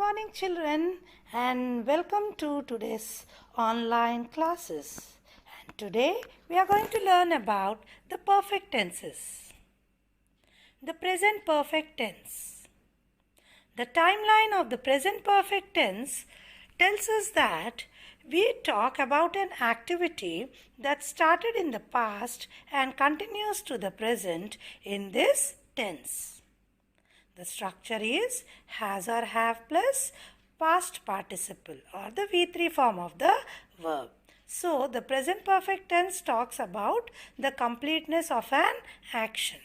morning, children, and welcome to today's online classes. And today we are going to learn about the perfect tenses. The present perfect tense. The timeline of the present perfect tense tells us that we talk about an activity that started in the past and continues to the present in this tense. The structure is has or have plus past participle or the V3 form of the verb. So, the present perfect tense talks about the completeness of an action.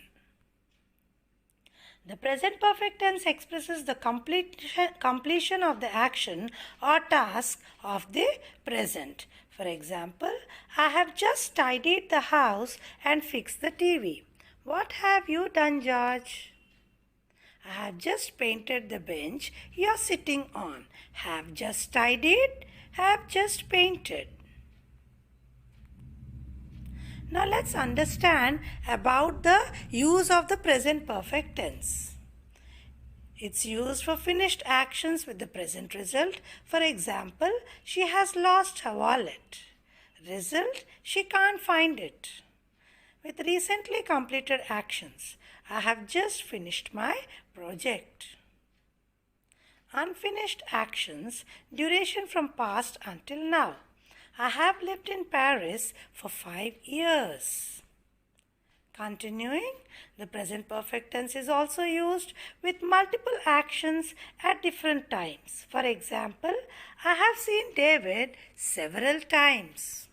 The present perfect tense expresses the completion of the action or task of the present. For example, I have just tidied the house and fixed the TV. What have you done, George? I have just painted the bench you are sitting on. Have just tidied, have just painted. Now let's understand about the use of the present perfect tense. It's used for finished actions with the present result. For example, she has lost her wallet. Result, she can't find it. With recently completed actions, I have just finished my project. Unfinished actions, duration from past until now. I have lived in Paris for 5 years. Continuing, the present perfect tense is also used with multiple actions at different times. For example, I have seen David several times.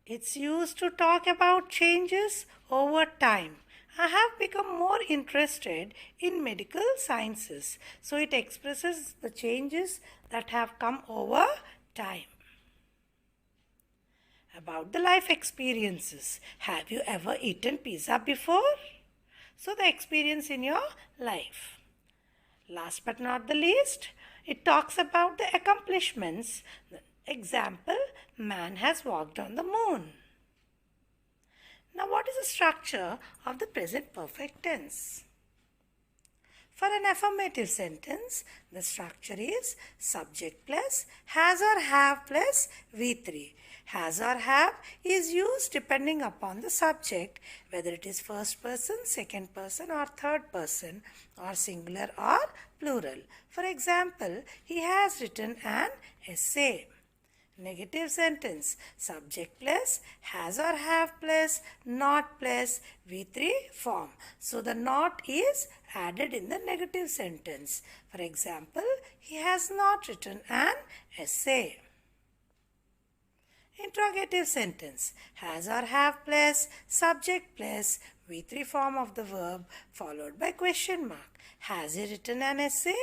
It's used to talk about changes over time. I have become more interested in medical sciences. So it expresses the changes that have come over time. About the life experiences. Have you ever eaten pizza before? So the experience in your life. Last but not the least, it talks about the accomplishments. Example, man has walked on the moon. Now, what is the structure of the present perfect tense? For an affirmative sentence, the structure is subject plus has or have plus V3. Has or have is used depending upon the subject, whether it is first person, second person or third person or singular or plural. For example, he has written an essay. Negative sentence, subject plus has or have plus not plus V3 form. So the not is added in the negative sentence. For example, he has not written an essay. Interrogative sentence, has or have plus subject plus V3 form of the verb followed by question mark. Has he written an essay?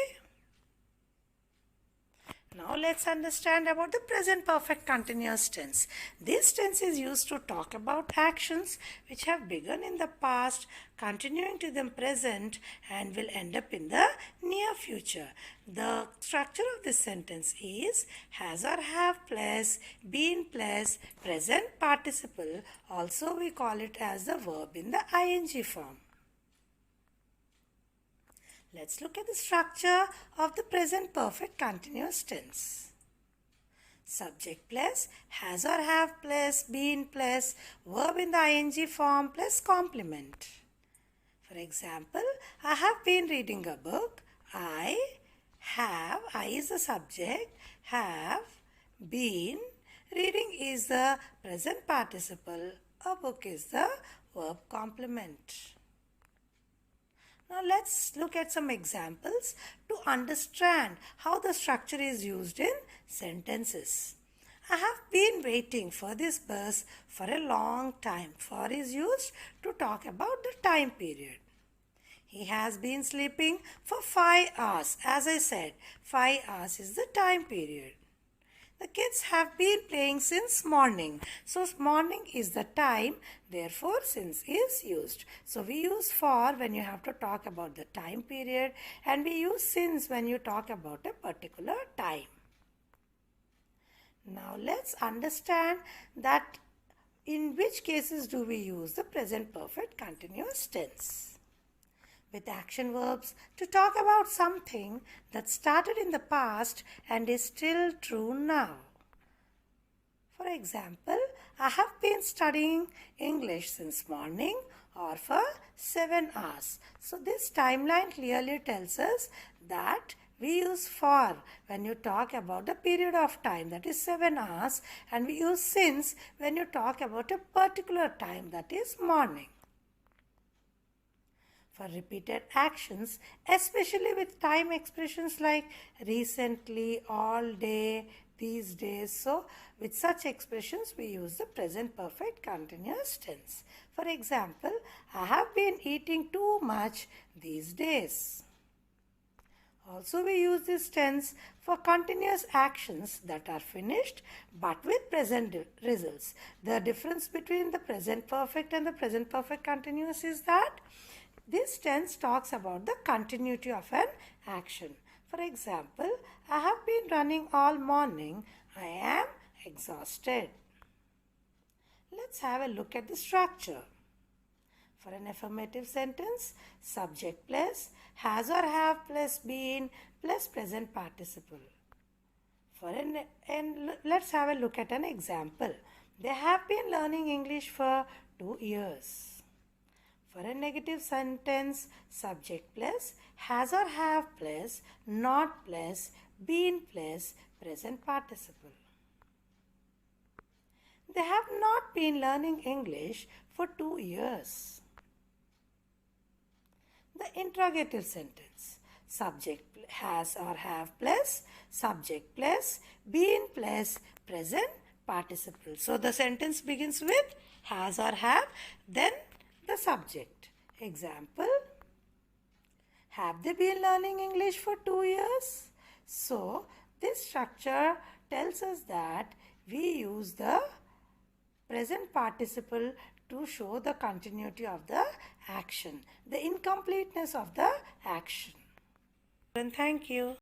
Now let's understand about the present perfect continuous tense. This tense is used to talk about actions which have begun in the past, continuing to the present and will end up in the near future. The structure of this sentence is has or have plus been plus present participle. Also we call it as the verb in the ing form. Let's look at the structure of the present perfect continuous tense. Subject plus has or have plus been plus verb in the ing form plus complement. For example, I have been reading a book. I is the subject, have been, reading is the present participle, a book is the verb complement. Now let's look at some examples to understand how the structure is used in sentences. I have been waiting for this bus for a long time. For is used to talk about the time period. He has been sleeping for 5 hours. As I said, 5 hours is the time period. The kids have been playing since morning. So morning is the time, therefore since is used. So we use for when you have to talk about the time period and we use since when you talk about a particular time. Now let's understand that in which cases do we use the present perfect continuous tense. with action verbs to talk about something that started in the past and is still true now. For example, I have been studying English since morning or for 7 hours. So this timeline clearly tells us that we use for when you talk about a period of time, that is 7 hours, and we use since when you talk about a particular time, that is morning. For repeated actions, especially with time expressions like recently, all day, these days. So, with such expressions, we use the present perfect continuous tense. For example, I have been eating too much these days. Also, we use this tense for continuous actions that are finished but with present results. The difference between the present perfect and the present perfect continuous is that this tense talks about the continuity of an action. For example, I have been running all morning. I am exhausted. Let's have a look at the structure. For an affirmative sentence, subject plus has or have plus been plus present participle. Let's have a look at an example. They have been learning English for 2 years. For a negative sentence, subject plus has or have plus not plus been plus present participle. They have not been learning English for 2 years. The interrogative sentence, subject has or have plus subject plus been plus present participle. So the sentence begins with has or have, then the subject. Example, have they been learning English for 2 years? So this structure tells us that we use the present participle to show the continuity of the action, the incompleteness of the action. And thank you.